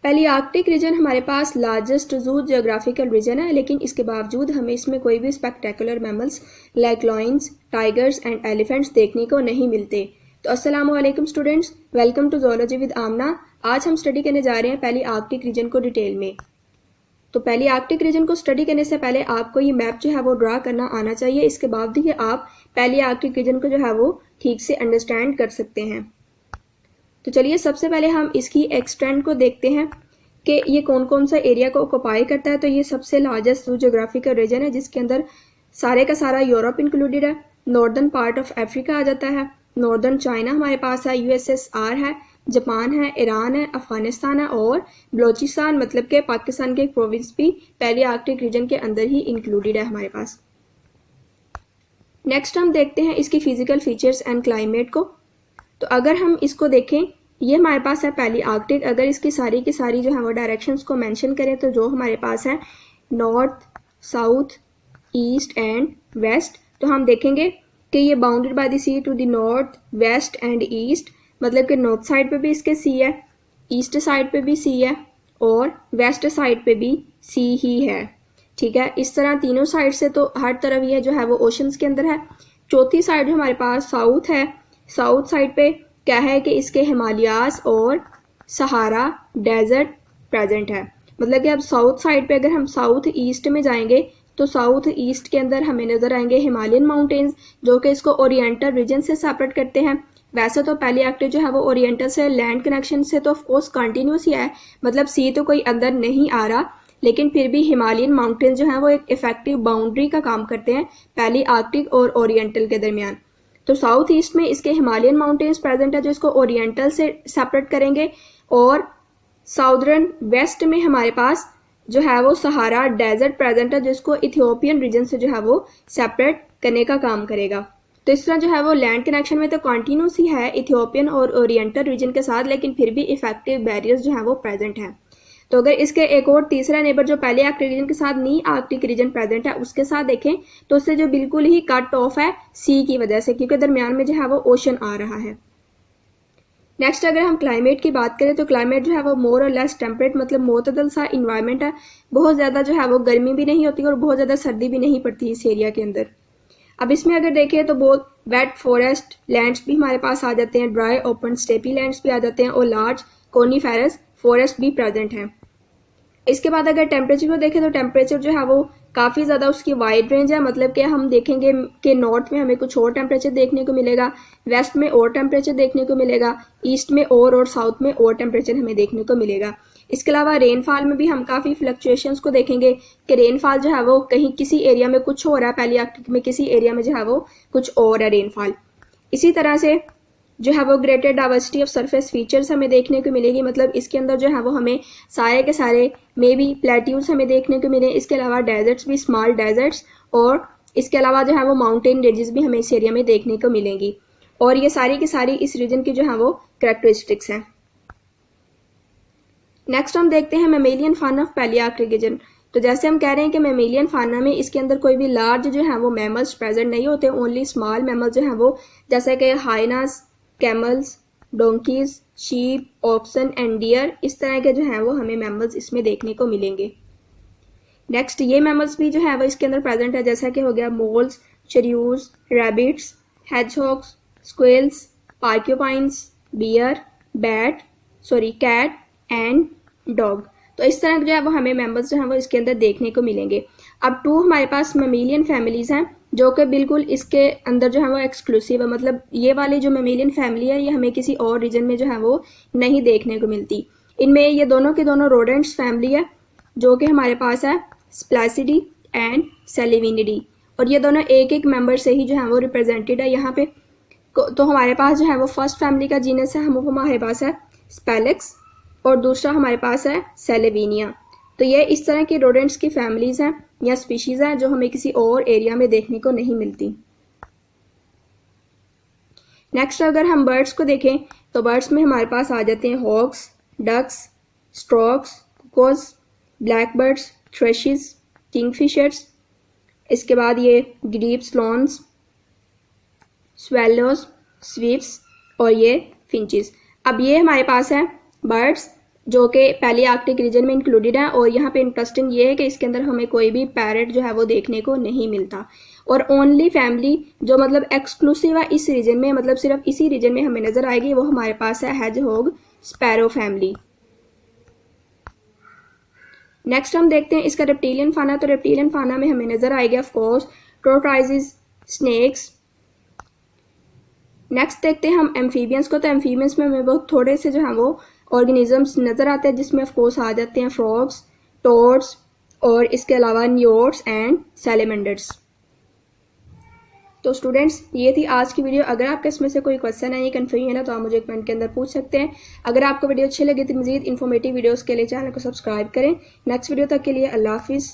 पैलियार्कटिक region हमारे पास largest zoo geographical region है, लेकिन इसके बावजूद हमें इसमें कोई भी spectacular mammals like lions, tigers and elephants देखने को नहीं मिलते। तो अस्सलाम वालेकुम students, welcome to zoology with Amna. आज हम स्टडी करने जा रहे हैं पैलियार्कटिक रीजन को डिटेल में। तो पैलियार्कटिक रीजन को स्टडी करने से पहले आपको ये मैप जो है वो ड्रा करना आना चाहिए, इसके बाद ही आप पैलियार्कटिक रीजन को जो है वो ठीक से अंडरस्टैंड कर सकते हैं। तो चलिए सबसे पहले हम इसकी एक्सटेंट को देखते हैं कि ये कौन कौन सा एरिया को ऑक्युपाई करता है। तो ये सबसे लार्जेस्ट जियोग्राफिकल रीजन है, जिसके अंदर सारे का सारा यूरोप इंक्लूडेड है, नॉर्दर्न पार्ट ऑफ अफ्रीका आ जाता है, नॉर्दर्न चाइना हमारे पास है, यूएसएसआर है, जापान है, ईरान है, अफगानिस्तान है और बलोचिस्तान मतलब के पाकिस्तान के एक प्रोविंस भी पैलियार्कटिक रीजन के अंदर ही इंक्लूडेड है हमारे पास। नेक्स्ट हम देखते हैं इसकी फिजिकल फीचर्स एंड क्लाइमेट को। तो अगर हम इसको देखें, ये हमारे पास है पैलियार्कटिक। अगर इसकी सारी की सारी जो है वो डायरेक्शंस को मेंशन करें तो जो हमारे पास है north, south, east and west, तो हम देखेंगे कि ये bounded by the sea to the north, west and east, मतलब कि नॉर्थ साइड पे भी इसके सी है, ईस्ट साइड पे भी सी है और वेस्ट साइड पे भी सी ही है। ठीक है, इस तरह तीनों साइड से तो हर तरफ ये जो है वो ओशंस के अंदर है। चौथी साइड जो हमारे पास साउथ है, साउथ साइड पे क्या है कि इसके हिमालयास और सहारा डेजर्ट प्रेजेंट है। मतलब कि अब साउथ साइड पे अगर हम साउथ ईस्ट में जाएंगे तो साउथ ईस्ट के अंदर हमें नजर आएंगे हिमालयन माउंटेन्स, जो कि इसको ओरिएंटल रीजन से सेपरेट करते हैं। वैसे तो पैलियार्कटिक जो है वो ओरिएंटल से लैंड कनेक्शन से तो ऑफकोर्स कंटिन्यूस ही है, मतलब सी तो कोई अंदर नहीं आ रहा, लेकिन फिर भी हिमालयन माउंटेन्स जो है वो एक इफेक्टिव बाउंड्री का काम करते हैं पैलियार्कटिक और ओरिएंटल के दरमियान। तो साउथ ईस्ट में इसके हिमालयन माउंटेन्स प्रेजेंट है जो इसको ओरिएंटल से सेपरेट करेंगे, और साउदर्न वेस्ट में हमारे पास जो है वो सहारा डेजर्ट प्रेजेंट है जिसको इथियोपियन रीजन से जो है वो सेपरेट करने का काम करेगा। तो इस तरह जो है वो लैंड कनेक्शन में तो कॉन्टिन्यूस ही है इथियोपियन और ओरिएंटल रीजन के साथ, लेकिन फिर भी इफेक्टिव बैरियर्स जो है वो प्रेजेंट है। तो अगर इसके एक और तीसरा नेबर जो पैलियार्कटिक रीजन के साथ नी आर्कटिक रीजन प्रेजेंट है उसके साथ देखें तो उससे जो बिल्कुल ही कट ऑफ है सी की वजह से, क्योंकि दरमियान में जो है वो ओशन आ रहा है। नेक्स्ट अगर हम क्लाइमेट की बात करें तो क्लाइमेट जो है वो मोर और लेस टेम्परेट, मतलब मोतदल सा इन्वायरमेंट है। बहुत ज़्यादा जो है वो गर्मी भी नहीं होती और बहुत ज़्यादा सर्दी भी नहीं पड़ती इस एरिया के अंदर। अब इसमें अगर देखें तो बहुत वेट फॉरेस्ट लैंड्स भी हमारे पास आ जाते हैं, ड्राई ओपन स्टेपी लैंड्स भी आ जाते हैं और लार्ज कोनीफेरस फॉरेस्ट भी प्रेजेंट हैं। इसके बाद अगर टेम्परेचर को देखें तो टेम्परेचर जो है वो काफ़ी ज़्यादा उसकी वाइड रेंज है, मतलब कि हम देखेंगे कि नॉर्थ में हमें कुछ और टेम्परेचर देखने को मिलेगा, वेस्ट में और टेम्परेचर देखने को मिलेगा, ईस्ट में और साउथ में और टेम्परेचर हमें देखने को मिलेगा। इसके अलावा रेनफॉल में भी हम काफ़ी फ्लक्चुएशंस को देखेंगे कि रेनफॉल जो है वो कहीं किसी एरिया में कुछ हो रहा है, पैलियार्कटिक में किसी एरिया में जो है वो कुछ और है रेनफॉल। इसी तरह से जो है वो greater diversity of surface features हमें देखने को मिलेगी, मतलब इसके अंदर जो है वो हमें सारे के सारे मे बी प्लेट्यूज हमें देखने को मिले, इसके अलावा डेजर्ट्स भी, स्मॉल डेजर्ट्स, और इसके अलावा जो है वो माउंटेन रेंजेस भी हमें इस एरिया में देखने को मिलेंगी। और ये सारी की सारी इस रीजन की जो है वो कैरेक्टरिस्टिक्स हैं। नेक्स्ट हम देखते हैं मेमेलियन फाना ऑफ पैलियार्कटिक रीजन। तो जैसे हम कह रहे हैं कि मेमेलियन फाना में इसके अंदर कोई भी लार्ज जो है वो मैमल्स प्रेजेंट नहीं होते, ओनली स्मॉल मैमल्स जो हैं वो, जैसे कि hyenas, camels, donkeys, sheep, oxen and deer, इस तरह के जो हैं वो हमें मैमल्स इसमें देखने को मिलेंगे। नेक्स्ट ये मैमल्स भी जो है वो इसके अंदर प्रेजेंट है, जैसा कि हो गया moles, shrews, rabbits, hedgehogs, squirrels, porcupines, bear, cat and dog. तो इस तरह जो है वो हमें मेंबर्स जो हैं वो इसके अंदर देखने को मिलेंगे। अब 2 हमारे पास मेमेलियन फैमिलीज हैं जो कि बिल्कुल इसके अंदर जो है वो एक्सक्लूसिव है, मतलब ये वाली जो मेमेलियन फैमिली है ये हमें किसी और रीजन में जो है वो नहीं देखने को मिलती। इनमें ये दोनों के दोनों रोडेंट्स फैमिली है जो कि हमारे पास है स्प्लैसिडी एंड सेलिविनिडी, और ये दोनों एक एक मेंबर से ही जो है वो रिप्रेजेंटेड है यहाँ पे। तो हमारे पास जो है वो फर्स्ट फैमिली का जीनस है हमारे पास है स्पेलेक्स और दूसरा हमारे पास है सेलेविनिया। तो ये इस तरह की रोडेंट्स की फैमिलीज हैं या स्पीशीज हैं जो हमें किसी और एरिया में देखने को नहीं मिलती। नेक्स्ट अगर हम बर्ड्स को देखें तो बर्ड्स में हमारे पास आ जाते हैं hawks, ducks, storks, cuckoos, blackbirds, thrushes, kingfishers, इसके बाद ये ग्रीप्स, लॉन्स, स्वेलोज, स्विफ्ट्स और ये फिंचेस। अब ये हमारे पास है बर्ड्स जो कि पहले आर्कटिक रीजन में इंक्लूडेड है। और यहाँ पे इंटरेस्टिंग ये है कि इसके अंदर हमें कोई भी पैरेट जो है वो देखने को नहीं मिलता। और ओनली फैमिली जो मतलब एक्सक्लूसिव है इस रीजन में, मतलब सिर्फ इसी रीजन में हमें नजर आएगी, वो हमारे पास है हेजहॉग स्पैरो फैमिली। नेक्स्ट हम देखते हैं इसका रेप्टिलियन फाना। तो रेप्टिलियन फाना में हमें नजर आएगा ऑफ कोर्स टोरटॉइजेस, स्नेक्स। नेक्स्ट देखते हैं हम एम्फीबियंस को। तो एम्फीबियंस में हमें बहुत थोड़े से जो है वो ऑर्गेनिजम्स नजर आते हैं, जिसमें ऑफ कोर्स आ जाते हैं फ्रॉग्स, टोड्स और इसके अलावा न्योट्स एंड सैलेमेंडर्स। तो स्टूडेंट्स ये थी आज की वीडियो। अगर आपके इसमें से कोई क्वेश्चन है या कन्फ्यूजन है ना, तो आप मुझे कमेंट के अंदर पूछ सकते हैं। अगर आपको वीडियो अच्छी लगी तो मजीद इन्फॉर्मेटिव वीडियोस के लिए चैनल को सब्सक्राइब करें। नेक्स्ट वीडियो तक के लिए अल्लाह हाफिज़।